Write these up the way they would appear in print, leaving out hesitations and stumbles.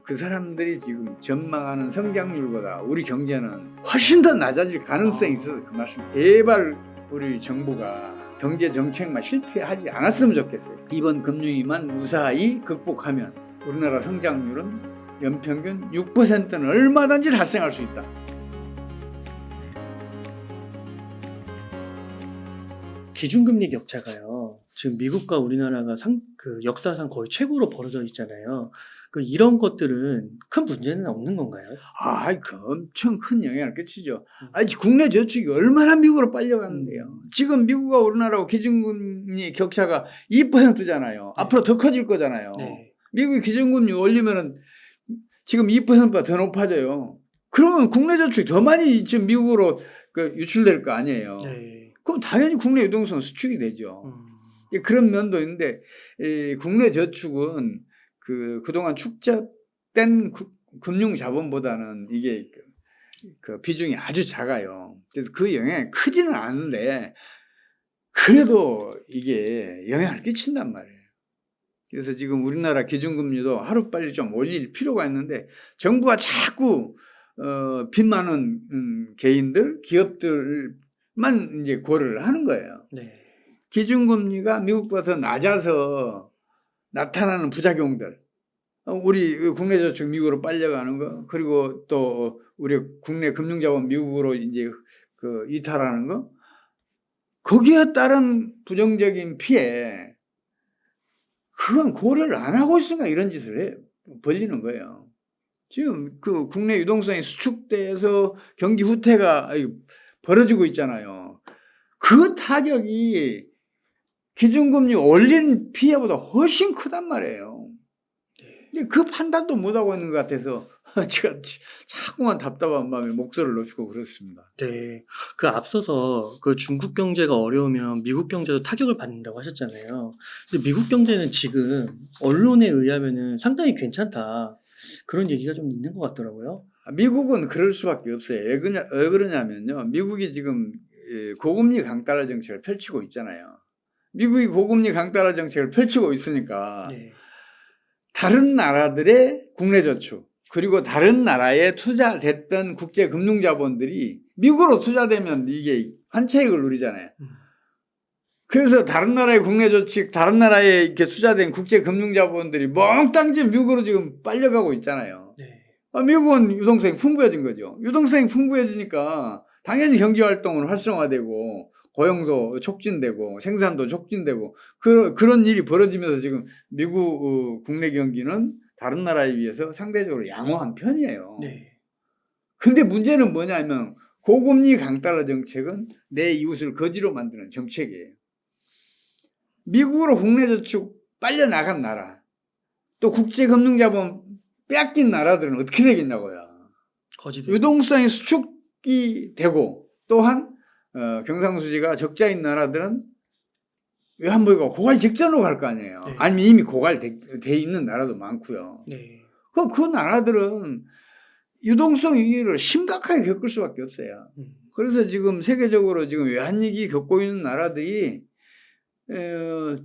그 사람들이 지금 전망하는 성장률보다 우리 경제는 훨씬 더 낮아질 가능성이 있어서 그 말씀. 제발 우리 정부가 경제 정책만 실패하지 않았으면 좋겠어요. 이번 금융위만 무사히 극복하면 우리나라 성장률은 연평균 6%는 얼마든지 달성할 수 있다. 기준금리 격차가요. 지금 미국과 우리나라가 역사상 거의 최고로 벌어져 있잖아요. 이런 것들은 큰 문제는 없는 건가요? 그 엄청 큰 영향을 끼치죠. 국내 저축이 얼마나 미국으로 빨려가는데요. 지금 미국과 우리나라하고 기준금리 격차가 2%잖아요. 네. 앞으로 더 커질 거잖아요. 네. 미국이 기준금리 올리면은 지금 2%보다 더 높아져요. 그러면 국내 저축이 더 많이 지금 미국으로 유출될 거 아니에요. 네. 그럼 당연히 국내 유동성 수축이 되죠. 그런 면도 있는데 국내 저축은 그동안 축적된 금융 자본보다는 이게 그 비중이 아주 작아요. 그래서 그 영향이 크지는 않은데 그래도 이게 영향을 끼친단 말이에요. 그래서 지금 우리나라 기준금리도 하루빨리 좀 올릴 필요가 있는데 정부가 자꾸 빚 많은 개인들, 기업들만 이제 고려를 하는 거예요. 네. 기준금리가 미국보다 더 낮아서 나타나는 부작용들, 우리 국내 저축 미국으로 빨려가는 거, 그리고 또 우리 국내 금융자본 미국으로 이제 이탈하는 거, 거기에 따른 부정적인 피해, 그건 고려를 안 하고 있으니까 이런 짓을 해요. 벌리는 거예요. 지금 국내 유동성이 수축돼서 경기 후퇴가 벌어지고 있잖아요. 그 타격이 기준금리 올린 피해보다 훨씬 크단 말이에요. 그 판단도 못하고 있는 것 같아서 제가 자꾸만 답답한 마음에 목소리를 높이고 그렇습니다. 네. 앞서서 중국 경제가 어려우면 미국 경제도 타격을 받는다고 하셨잖아요. 근데 미국 경제는 지금 언론에 의하면은 상당히 괜찮다. 그런 얘기가 좀 있는 것 같더라고요. 미국은 그럴 수밖에 없어요. 왜 그러냐면요. 미국이 지금 고금리 강달러 정책을 펼치고 있잖아요. 미국이 고금리 강달러 정책을 펼치고 있으니까 네. 다른 나라들의 국내 저축 그리고 다른 나라에 투자됐던 국제 금융자본들이 미국으로 투자되면 이게 환차익을 누리잖아요. 그래서 다른 나라의 국내 저축, 다른 나라에 이렇게 투자된 국제 금융자본들이 몽땅 지금 미국으로 지금 빨려가고 있잖아요. 네. 미국은 유동성이 풍부해진 거죠. 유동성이 풍부해지니까 당연히 경제활동은 활성화되고 고용도 촉진되고 생산도 촉진되고 그런 일이 벌어지면서 지금 미국 국내 경기는 다른 나라에 비해서 상대적으로 양호한 편이에요. 네. 근데 문제는 뭐냐면 고금리 강달러 정책은 내 이웃을 거지로 만드는 정책이에요. 미국으로 국내 저축 빨려 나간 나라, 또 국제 금융자본 뺏긴 나라들은 어떻게 되겠냐고요. 거지들. 유동성이 수축이 되고 또한 경상수지가 적자인 나라들은 외환보유가 고갈 직전으로 갈 거 아니에요. 네. 아니면 이미 고갈돼 있는 나라도 많고요. 네. 그 나라들은 유동성 위기를 심각하게 겪을 수밖에 없어요. 그래서 지금 세계적으로 지금 외환위기 겪고 있는 나라들이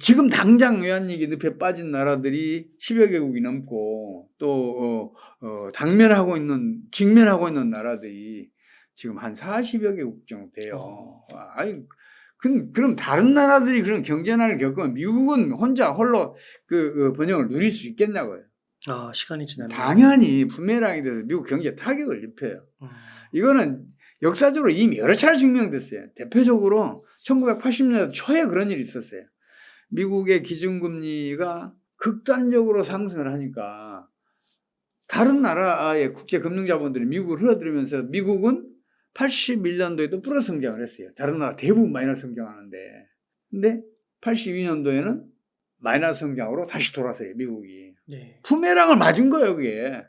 지금 당장 외환위기 늪에 빠진 나라들이 10여 개국이 넘고 또 직면하고 있는 나라들이 지금 한 40여 개국 정도 돼요. 그럼 다른 나라들이 그런 경제난을 겪으면 미국은 홀로 번영을 누릴 수 있겠냐고요. 시간이 지나면. 당연히 부메랑이 돼서 미국 경제에 타격을 입혀요. 이거는 역사적으로 이미 여러 차례 증명됐어요. 대표적으로 1980년대 초에 그런 일이 있었어요. 미국의 기준금리가 극단적으로 상승을 하니까 다른 나라의 국제금융자본들이 미국을 흘러들으면서 미국은 81년도에도 플러스 성장을 했어요. 다른 나라 대부분 마이너스 성장하는데. 근데 82년도에는 마이너스 성장으로 다시 돌아서요, 미국이. 네. 부메랑을 맞은 거예요, 그게.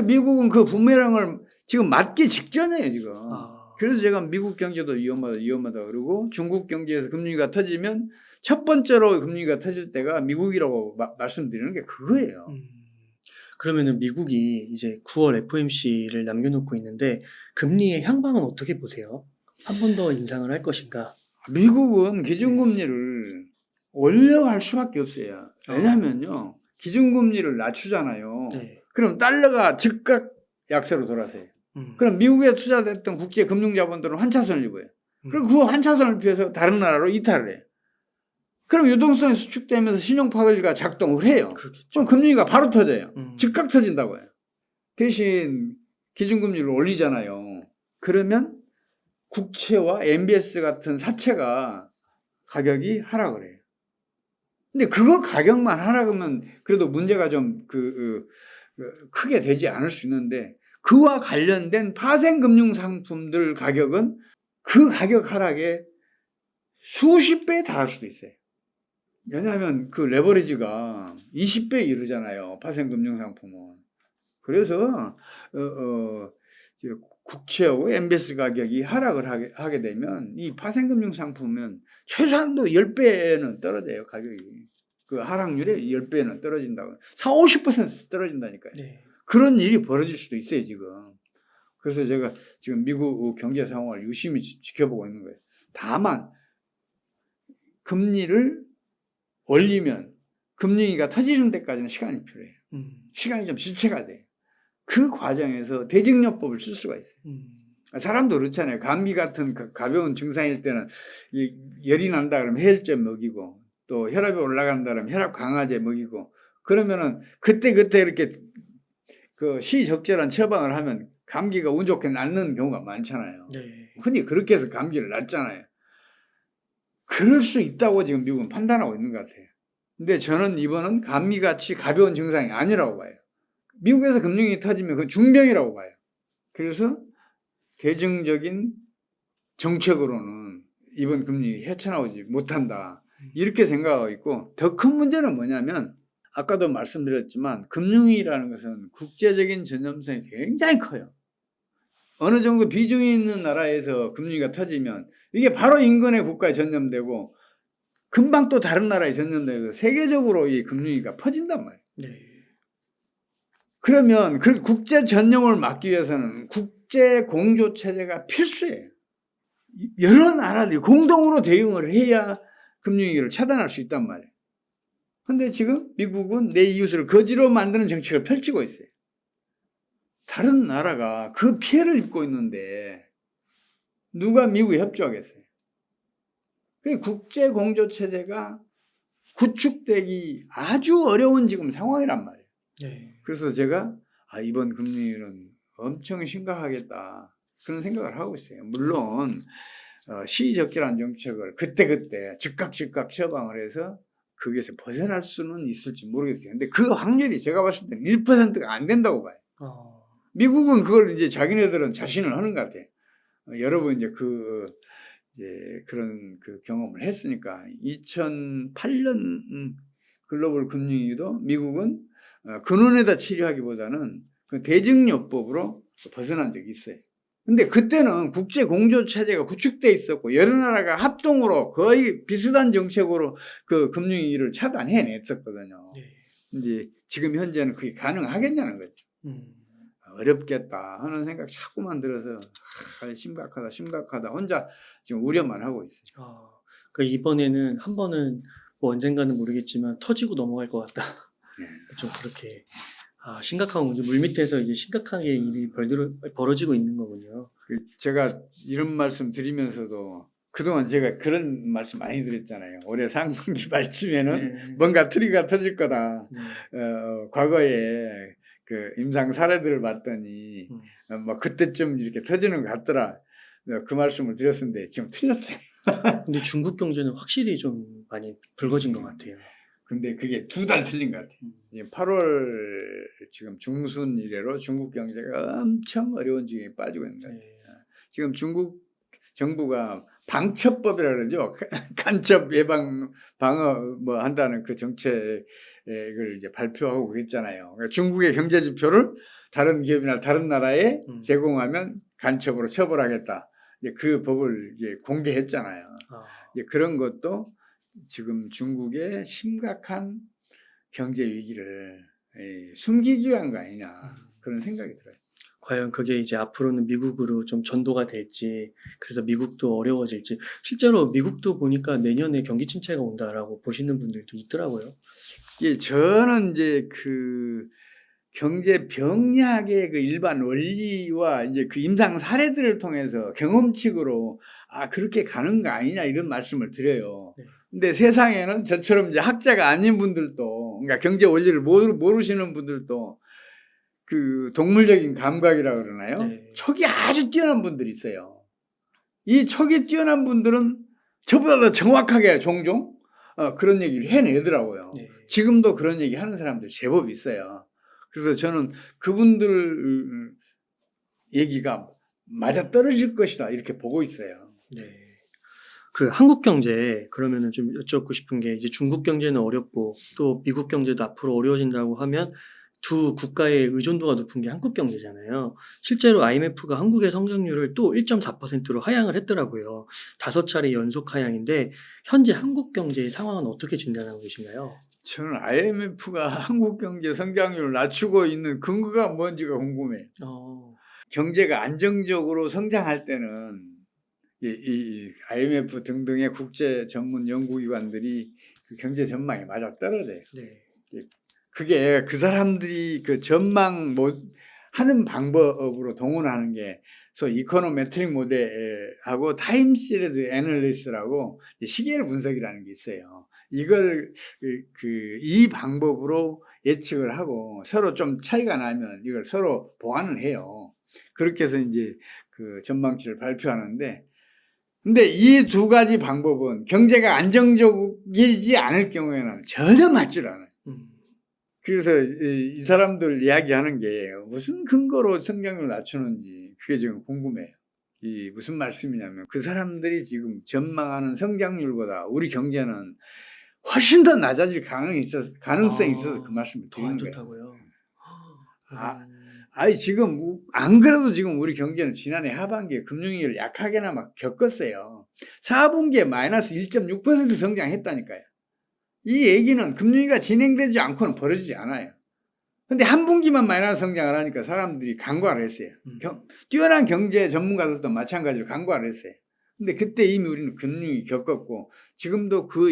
미국은 그 부메랑을 지금 맞기 직전이에요, 지금. 그래서 제가 미국 경제도 위험하다 그러고 중국 경제에서 금리가 터지면 첫 번째로 금리가 터질 때가 미국이라고 말씀드리는 게 그거예요. 그러면은 미국이 이제 9월 FOMC를 남겨놓고 있는데 금리의 향방은 어떻게 보세요? 한 번 더 인상을 할 것인가? 미국은 기준금리를 올려할 수밖에 없어요. 왜냐하면요. 기준금리를 낮추잖아요. 네. 그럼 달러가 즉각 약세로 돌아서요. 그럼 미국에 투자됐던 국제 금융자본들은 환차손을 입어요. 그리고 그 환차손을 피해서 다른 나라로 이탈을 해요. 그럼 유동성이 수축되면서 신용파괴가 작동을 해요. 그렇겠죠. 그럼 금리가 바로 터져요. 음. 즉각 터진다고요. 대신 기준금리를 올리잖아요. 그러면 국채와 MBS 같은 사채가 가격이 하락을 해요. 근데 그거 가격만 하락하면 그래도 문제가 좀 크게 되지 않을 수 있는데, 그와 관련된 파생금융 상품들 가격은 그 가격 하락에 수십 배에 달할 수도 있어요. 왜냐하면 그 레버리지가 20배에 이르잖아요. 파생금융 상품은. 그래서 국채하고 MBS 가격이 하락을 하게 되면 이 파생금융 상품은 최소한도 10배는 떨어져요. 가격이. 그 하락률이 10배는 떨어진다고. 40~50% 떨어진다니까요. 네. 그런 일이 벌어질 수도 있어요, 지금. 그래서 제가 지금 미국 경제 상황을 유심히 지켜보고 있는 거예요. 다만 금리를 올리면 금리가 터지는 데까지는 시간이 필요해요. 시간이 좀 지체가 돼요. 그 과정에서 대증요법을 쓸 수가 있어요. 사람도 그렇잖아요. 감기 같은 가벼운 증상일 때는 열이 난다 그러면 해열제 먹이고, 또 혈압이 올라간다 그러면 혈압 강화제 먹이고, 그러면은 그때 이렇게 그 시적절한 처방을 하면 감기가 운 좋게 낫는 경우가 많잖아요. 네. 흔히 그렇게 해서 감기를 낫잖아요. 그럴 수 있다고 지금 미국은 판단하고 있는 것 같아요. 근데 저는 이번은 감기같이 가벼운 증상이 아니라고 봐요. 미국에서 금융이 터지면 그 중병이라고 봐요. 그래서 대중적인 정책으로는 이번 금리 헤쳐나오지 못한다, 이렇게 생각하고 있고, 더 큰 문제는 뭐냐면 아까도 말씀드렸지만 금융이라는 것은 국제적인 전염성이 굉장히 커요. 어느 정도 비중이 있는 나라에서 금융위기가 터지면 이게 바로 인근의 국가에 전염되고 금방 또 다른 나라에 전염되고 세계적으로 이 금융위기가 퍼진단 말이에요. 네. 그러면 그 국제 전염을 막기 위해서는 국제 공조 체제가 필수예요. 여러 나라들이 공동으로 대응을 해야 금융위기를 차단할 수 있단 말이에요. 근데 지금 미국은 내 이웃을 거지로 만드는 정책을 펼치고 있어요. 다른 나라가 그 피해를 입고 있는데 누가 미국에 협조하겠어요? 국제 공조 체제가 구축되기 아주 어려운 지금 상황이란 말이에요. 네. 그래서 제가 이번 금리는 엄청 심각하겠다, 그런 생각을 하고 있어요. 물론 시의적절한 정책을 그때 즉각 처방을 해서 거기에서 벗어날 수는 있을지 모르겠어요. 근데 그 확률이 제가 봤을 때는 1%가 안 된다고 봐요. 미국은 그걸 이제 자기네들은 자신을 하는 것 같아요. 여러분 이제 그런 그 경험을 했으니까 2008년 글로벌 금융위기도 미국은 근원에다 치료하기보다는 그 대증요법으로 벗어난 적이 있어요. 근데 그때는 국제 공조 체제가 구축돼 있었고 여러 나라가 합동으로 거의 비슷한 정책으로 그 금융위기를 차단해냈었거든요. 네. 이제 지금 현재는 그게 가능하겠냐는 거죠. 어렵겠다 하는 생각 자꾸만 들어서 심각하다 혼자 지금 우려만 하고 있어요. 그러니까 이번에는 한 번은 뭐 언젠가는 모르겠지만 터지고 넘어갈 것 같다. 네. 좀 그렇게 심각한 문제, 물밑에서 이제 심각하게 일이 벌어지고 있는 거군요. 제가 이런 말씀 드리면서도 그동안 제가 그런 말씀 많이 드렸잖아요. 올해 상반기 말쯤에는 뭔가 트리가 터질 거다. 과거에 그 임상 사례들을 봤더니 뭐 그때쯤 이렇게 터지는 것 같더라. 그 말씀을 드렸는데 지금 틀렸어요. 근데 중국 경제는 확실히 좀 많이 붉어진 것 같아요. 근데 그게 2달 틀린 것 같아요. 8월 지금 중순 이래로 중국 경제가 엄청 어려운 지경에 빠지고 있는 것 같아요. 지금 중국 정부가 방첩법이라 그러죠. 간첩 예방 방어 뭐 한다는 그 정책을 이제 발표하고 그랬잖아요. 그러니까 중국의 경제 지표를 다른 기업이나 다른 나라에 제공하면 간첩으로 처벌하겠다. 이제 그 법을 이제 공개했잖아요. 이제 그런 것도 지금 중국의 심각한 경제 위기를 숨기기 위한 거 아니냐, 그런 생각이 들어요. 과연 그게 이제 앞으로는 미국으로 좀 전도가 될지, 그래서 미국도 어려워질지, 실제로 미국도 보니까 내년에 경기 침체가 온다라고 보시는 분들도 있더라고요. 예, 저는 이제 그 경제 병약의 그 일반 원리와 이제 그 임상 사례들을 통해서 경험칙으로 그렇게 가는 거 아니냐 이런 말씀을 드려요. 네. 근데 세상에는 저처럼 이제 학자가 아닌 분들도, 그러니까 경제 원리를 모르시는 분들도 그 동물적인 감각이라 그러나요? 네. 척이 아주 뛰어난 분들이 있어요. 이 척이 뛰어난 분들은 저보다 더 정확하게 종종 그런 얘기를 해내더라고요. 네. 지금도 그런 얘기 하는 사람들 제법 있어요. 그래서 저는 그분들 얘기가 맞아떨어질 것이다 이렇게 보고 있어요. 네. 그 한국 경제, 그러면은 좀 여쭙고 싶은 게, 이제 중국 경제는 어렵고 또 미국 경제도 앞으로 어려워진다고 하면 두 국가의 의존도가 높은 게 한국 경제잖아요. 실제로 IMF가 한국의 성장률을 또 1.4%로 하향을 했더라고요. 5차례 연속 하향인데, 현재 한국 경제의 상황은 어떻게 진단하고 계신가요? 저는 IMF가 한국 경제 성장률을 낮추고 있는 근거가 뭔지가 궁금해요. 경제가 안정적으로 성장할 때는 이 IMF 등등의 국제 전문 연구기관들이 그 경제 전망에 맞아떨어져요. 네. 그게 그 사람들이 그 전망 하는 방법으로 동원하는 게 소위 이코노메트릭 모델하고 타임 시리즈 애널리스라고 시계열 분석이라는 게 있어요. 이걸 이 방법으로 예측을 하고 서로 좀 차이가 나면 이걸 서로 보완을 해요. 그렇게 해서 이제 그 전망치를 발표하는데, 근데 이 두 가지 방법은 경제가 안정적이지 않을 경우에는 전혀 맞질 않아요. 그래서 이 사람들 이야기하는 게 무슨 근거로 성장률을 낮추는지 그게 지금 궁금해요. 이 무슨 말씀이냐면 그 사람들이 지금 전망하는 성장률보다 우리 경제는 훨씬 더 낮아질 가능성이 있어서 그 말씀을 더 안 드리는 거예요. 좋다고요? 지금 안 그래도 지금 우리 경제는 지난해 하반기에 금융위기를 약하게나 막 겪었어요. 4분기에 마이너스 1.6% 성장했다니까요. 이 얘기는 금융위기가 진행되지 않고는 벌어지지 않아요. 근데 한 분기만 마이너스 성장을 하니까 사람들이 간과를 했어요. 뛰어난 경제 전문가들도 마찬가지로 간과를 했어요. 근데 그때 이미 우리는 금융위기 겪었고 지금도 그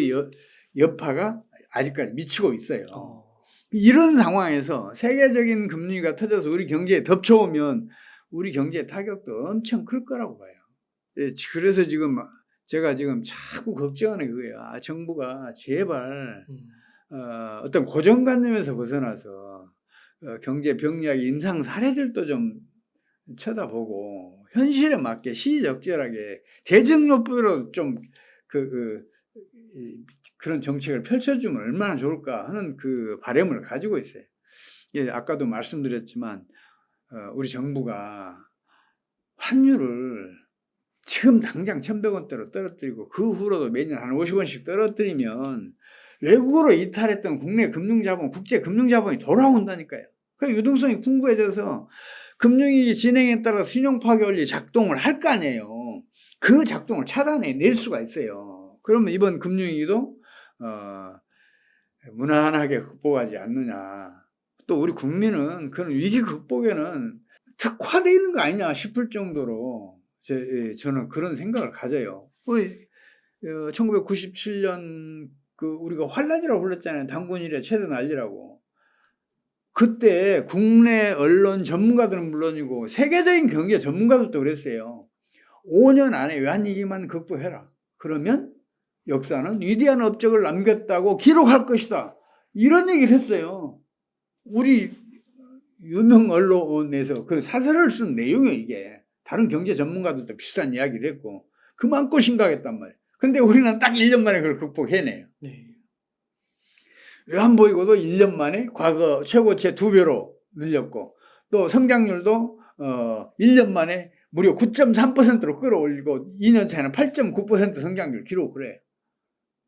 여파가 아직까지 미치고 있어요. 이런 상황에서 세계적인 금융위기가 터져서 우리 경제에 덮쳐오면 우리 경제의 타격도 엄청 클 거라고 봐요. 그래서 지금 제가 지금 자꾸 걱정하는 거예요. 정부가 제발 어떤 고정관념에서 벗어나서 경제 병약 임상 사례들도 좀 쳐다보고 현실에 맞게 시적절하게 대정로부로 좀 그런 정책을 펼쳐주면 얼마나 좋을까 하는 그 바람을 가지고 있어요. 아까도 말씀드렸지만 우리 정부가 환율을 지금 당장 1,100원대로 떨어뜨리고 그 후로도 매년 한 50원씩 떨어뜨리면 외국으로 이탈했던 국내 금융자본, 국제 금융자본이 돌아온다니까요. 그 유동성이 풍부해져서 금융위기 진행에 따라 신용 파괴원리 작동을 할 거 아니에요. 그 작동을 차단해낼 수가 있어요. 그러면 이번 금융위기도 무난하게 극복하지 않느냐. 또 우리 국민은 그런 위기 극복에는 특화되어 있는 거 아니냐 싶을 정도로 저는 그런 생각을 가져요. 1997년 우리가 환란이라고 불렀잖아요. 단군 이래 최대 난리라고. 그때 국내 언론 전문가들은 물론이고 세계적인 경제 전문가들도 그랬어요. 5년 안에 외환위기만 극복해라. 그러면 역사는 위대한 업적을 남겼다고 기록할 것이다. 이런 얘기를 했어요. 우리 유명 언론에서 그 사설을 쓴 내용이에요, 이게. 다른 경제 전문가들도 비슷한 이야기를 했고 그만큼 심각했단 말이에요. 근데 우리는 딱 1년 만에 그걸 극복해내요. 네. 외환보유고도 1년 만에 과거 최고치 2배로 늘렸고 또 성장률도 1년 만에 무려 9.3%로 끌어올리고 2년 차에는 8.9% 성장률 기록을 해요.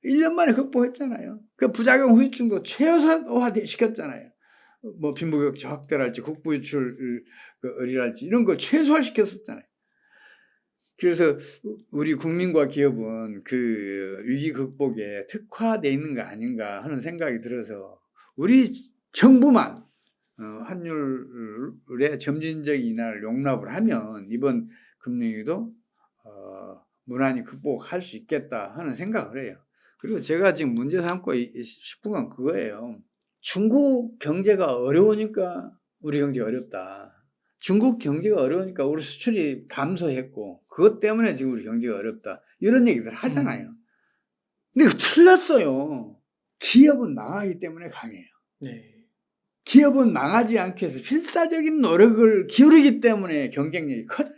1년 만에 극복했잖아요. 그 부작용 후유증도 최소화 시켰잖아요. 뭐 빈부격차 확대랄지 국부 유출을이랄지 이런 거 최소화시켰었잖아요. 그래서 우리 국민과 기업은 그 위기 극복에 특화되어 있는 거 아닌가 하는 생각이 들어서 우리 정부만 환율의 점진적인 인하를 용납을 하면 이번 금융위기도 무난히 극복할 수 있겠다 하는 생각을 해요. 그리고 제가 지금 문제 삼고 싶은 건 그거예요. 중국 경제가 어려우니까 우리 경제가 어렵다. 중국 경제가 어려우니까 우리 수출이 감소했고 그것 때문에 지금 우리 경제가 어렵다. 이런 얘기들 하잖아요. 근데 이거 틀렸어요. 기업은 망하기 때문에 강해요. 네. 기업은 망하지 않기 위해서 필사적인 노력을 기울이기 때문에 경쟁력이 커져요.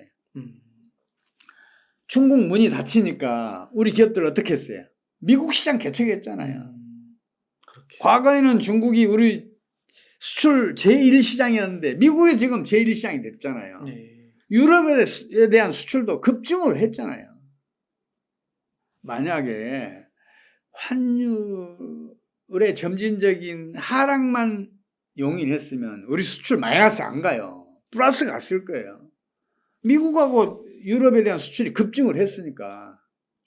중국 문이 닫히니까 우리 기업들 어떻게 했어요? 미국 시장 개척했잖아요. 그렇게. 과거에는 중국이 우리 수출 제1시장이었는데 미국이 지금 제1시장이 됐잖아요. 네. 유럽에 대한 수출도 급증을 했잖아요. 만약에 환율의 점진적인 하락만 용인했으면 우리 수출 마이너스 안 가요. 플러스 갔을 거예요. 미국하고 유럽에 대한 수출이 급증을 했으니까.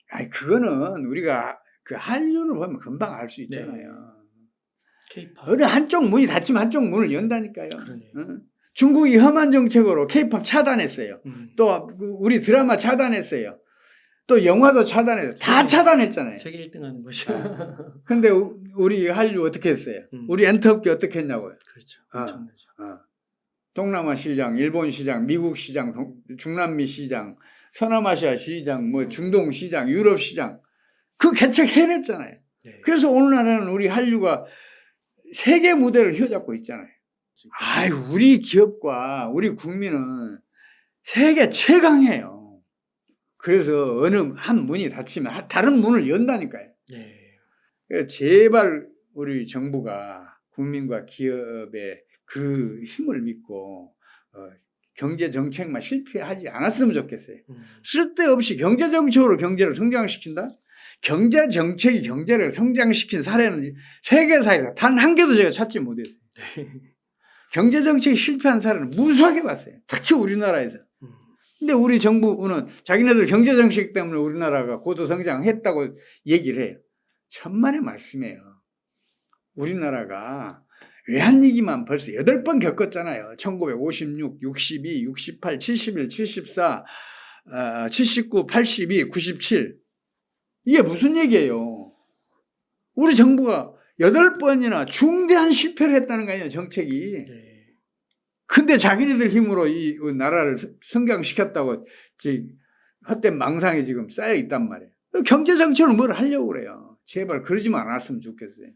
아니, 그거는 우리가 그 한류를 보면 금방 알 수 있잖아요. K-pop. 어느 한쪽 문이 닫히면 한쪽 문을 연다니까요. 그러네요. 응? 중국이 험한 정책으로 K-pop 차단했어요. 또 우리 드라마 차단했어요. 또 영화도 차단했어요. 다 차단했잖아요. 세계 1등 하는 것이요. 근데 우리 한류 어떻게 했어요? 우리 엔터업계 어떻게 했냐고요? 그렇죠. 엄청나죠. 동남아 시장, 일본 시장, 미국 시장, 중남미 시장, 서남아시아 시장, 뭐 중동 시장, 유럽 시장 그 개척 해냈잖아요. 네. 그래서 오늘날에는 우리 한류가 세계 무대를 휘어잡고 있잖아요. 아이, 우리 기업과 우리 국민은 세계 최강이에요. 그래서 어느 한 문이 닫히면 다른 문을 연다니까요. 네. 그래서 제발 우리 정부가 국민과 기업의 그 힘을 믿고 경제 정책만 실패하지 않았으면 좋겠어요. 쓸데없이 경제 정책으로 경제를 성장시킨다? 경제 정책이 경제를 성장시킨 사례는 세계사에서 단 한 개도 제가 찾지 못했어요. 경제 정책이 실패한 사례는 무수하게 봤어요. 특히 우리나라에서. 근데 우리 정부는 자기네들 경제 정책 때문에 우리나라가 고도 성장했다고 얘기를 해요. 천만의 말씀이에요. 우리나라가 외환위기만 벌써 8번 겪었잖아요. 1956, 62, 68, 71, 74, 79, 82, 97. 이게 무슨 얘기예요? 우리 정부가 8번이나 중대한 실패를 했다는 거 아니에요, 정책이. 네. 근데 자기네들 힘으로 이 나라를 성장시켰다고 헛된 망상이 지금 쌓여 있단 말이에요. 경제 정책을 뭘 하려고 그래요. 제발 그러지만 않았으면 좋겠어요.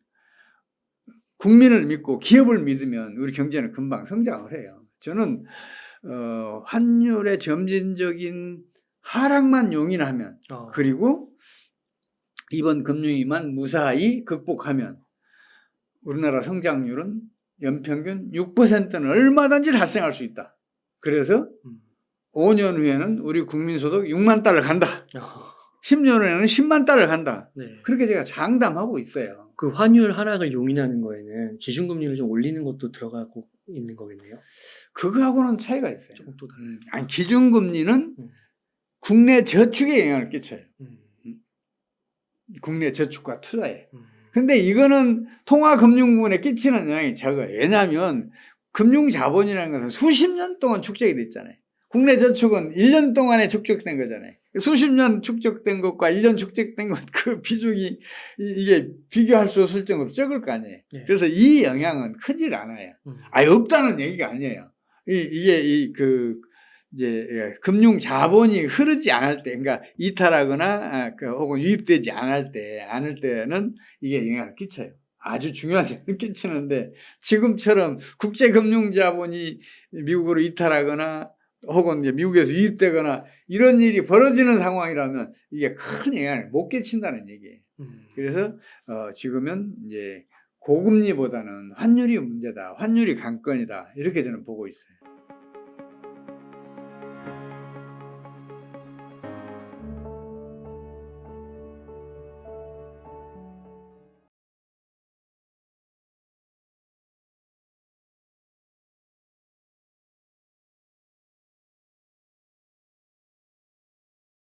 국민을 믿고 기업을 믿으면 우리 경제는 금방 성장을 해요. 저는 환율의 점진적인 하락만 용인하면 그리고 이번 금융위기만 무사히 극복하면 우리나라 성장률은 연평균 6%는 얼마든지 달성할 수 있다. 그래서 5년 후에는 우리 국민소득 6만 달러 간다. 10년 후에는 10만 달러 간다. 네. 그렇게 제가 장담하고 있어요. 그 환율 하락을 용인하는 거에는 기준금리를 좀 올리는 것도 들어가고 있는 거겠네요. 그거하고는 차이가 있어요. 조금 또 다른. 아니, 기준금리는 국내 저축에 영향을 끼쳐요. 국내 저축과 투자에. 근데 이거는 통화금융부문에 끼치는 영향이 적어요. 왜냐하면 금융자본이라는 것은 수십 년 동안 축적이 됐잖아요. 국내 저축은 1년 동안에 축적된 거잖아요. 수십 년 축적된 것과 1년 축적된 것 그 비중이 이게 비교할 수 없을 정도로 적을 거 아니에요. 네. 그래서 이 영향은 크질 않아요. 아예 없다는 얘기가 아니에요. 이게 이제 금융 자본이 흐르지 않을 때, 그러니까 이탈하거나 혹은 유입되지 않을 때는 이게 영향을 끼쳐요. 아주 중요한 영향을 끼치는데 지금처럼 국제 금융 자본이 미국으로 이탈하거나 혹은 이제 미국에서 유입되거나 이런 일이 벌어지는 상황이라면 이게 큰 영향을 못 끼친다는 얘기예요. 그래서 지금은 이제 고금리보다는 환율이 문제다, 환율이 관건이다 이렇게 저는 보고 있어요.